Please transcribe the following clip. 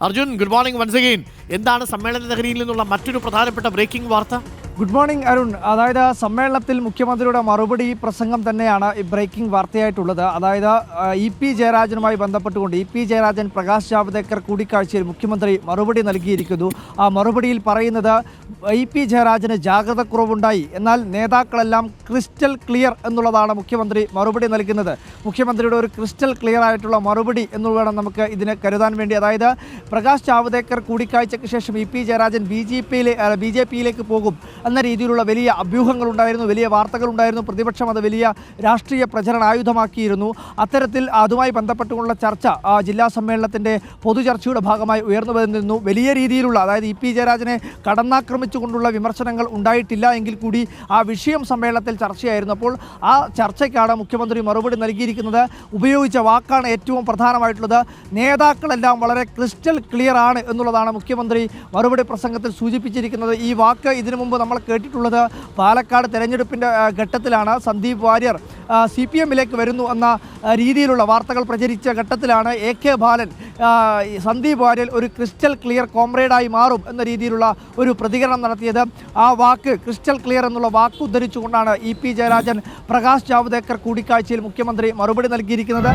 Arjun, good morning once again. എന്താണ് സമ്മേളന നഗരിയിൽ നിന്നുള്ള മറ്റൊരു പ്രധാനപ്പെട്ട ബ്രേക്കിംഗ് വാർത്ത? Good morning Arun. അതായത് സമ്മേളനത്തിൽ മുഖ്യമന്ത്രിയുടെ മറുപടി പ്രസംഗം തന്നെയാണ് ഈ ബ്രേക്കിംഗ് വാർത്തയായിട്ടുള്ളത്. അതായത് EP ജയരാജനുമായി ബന്ധപ്പെട്ടുകൊണ്ട് EP ജയരാജൻ പ്രകാശ് ജാവ്ദേക്കർ കൂടിക്കാഴ്ചയിൽ മുഖ്യമന്ത്രി മറുപടി നൽകിയിരിക്കുന്നു. ആ മറുപടിയിൽ പറയുന്നത് EP ജയരാജന് ജാഗ്രത കുറവുണ്ടായി, എന്നാൽ നേതാക്കളെല്ലാം ക്രിസ്റ്റൽ ക്ലിയർ എന്നുള്ളതാണ് മുഖ്യമന്ത്രി മറുപടി നൽകുന്നത്. മുഖ്യമന്ത്രിയുടെ ഒരു ക്രിസ്റ്റൽ ക്ലിയർ ആയിട്ടുള്ള മറുപടി എന്ന് വേണം നമുക്ക് ഇതിനെ കരുതാൻ വേണ്ടി. അതായത് പ്രകാശ് ജാവ്ദേക്കർ കൂടിക്കാഴ്ചയ്ക്ക് ശേഷം EP ജയരാജൻ BJP-യിലേക്ക് പോകും എന്ന രീതിയിലുള്ള വലിയ അഭ്യൂഹങ്ങളുണ്ടായിരുന്നു, വലിയ വാർത്തകളുണ്ടായിരുന്നു. പ്രതിപക്ഷം അത് വലിയ രാഷ്ട്രീയ പ്രചരണായുധമാക്കിയിരുന്നു. അത്തരത്തിൽ അതുമായി ബന്ധപ്പെട്ടുകൊണ്ടുള്ള ചർച്ച ജില്ലാ സമ്മേളനത്തിൻ്റെ പൊതുചർച്ചയുടെ ഭാഗമായി ഉയർന്നു വന്നിരുന്നു. വലിയ രീതിയിലുള്ള, അതായത് EP ജയരാജനെ കടന്നാക്രമിച്ചുകൊണ്ടുള്ള വിമർശനങ്ങൾ ഉണ്ടായിട്ടില്ല എങ്കിൽ കൂടി ആ വിഷയം സമ്മേളനത്തിൽ ചർച്ചയായിരുന്നു. അപ്പോൾ ആ ചർച്ചയ്ക്കാണ് മുഖ്യമന്ത്രി മറുപടി നൽകിയിരിക്കുന്നത്. ഉപയോഗിച്ച വാക്കാണ് ഏറ്റവും പ്രധാനമായിട്ടുള്ളത്. നേതാക്കളെല്ലാം വളരെ ക്രിസ്റ്റൽ ക്ലിയർ ആണ് എന്നുള്ളതാണ് മുഖ്യമന്ത്രി മറുപടി പ്രസംഗത്തിൽ സൂചിപ്പിച്ചിരിക്കുന്നത്. ഈ വാക്ക് ഇതിനു മുമ്പ് നമ്മൾ കേട്ടിട്ടുള്ളത് പാലക്കാട് തെരഞ്ഞെടുപ്പിൻ്റെ ഘട്ടത്തിലാണ്. സന്ദീപ് വാര്യർ CPM-ലേക്ക് വരുന്നു എന്ന രീതിയിലുള്ള വാർത്തകൾ പ്രചരിച്ച ഘട്ടത്തിലാണ് AK ബാലൻ സന്ദീപ് വാര്യർ ഒരു ക്രിസ്റ്റൽ ക്ലിയർ കോമ്രേഡായി മാറും എന്ന രീതിയിലുള്ള ഒരു പ്രതികരണം നടത്തിയത്. ആ വാക്ക് ക്രിസ്റ്റൽ ക്ലിയർ എന്നുള്ള വാക്ക് ഉദ്ധരിച്ചുകൊണ്ടാണ് EP ജയരാജൻ പ്രകാശ് ജാവ്ദേക്കർ കൂടിക്കാഴ്ചയിൽ മുഖ്യമന്ത്രി മറുപടി നൽകിയിരിക്കുന്നത്.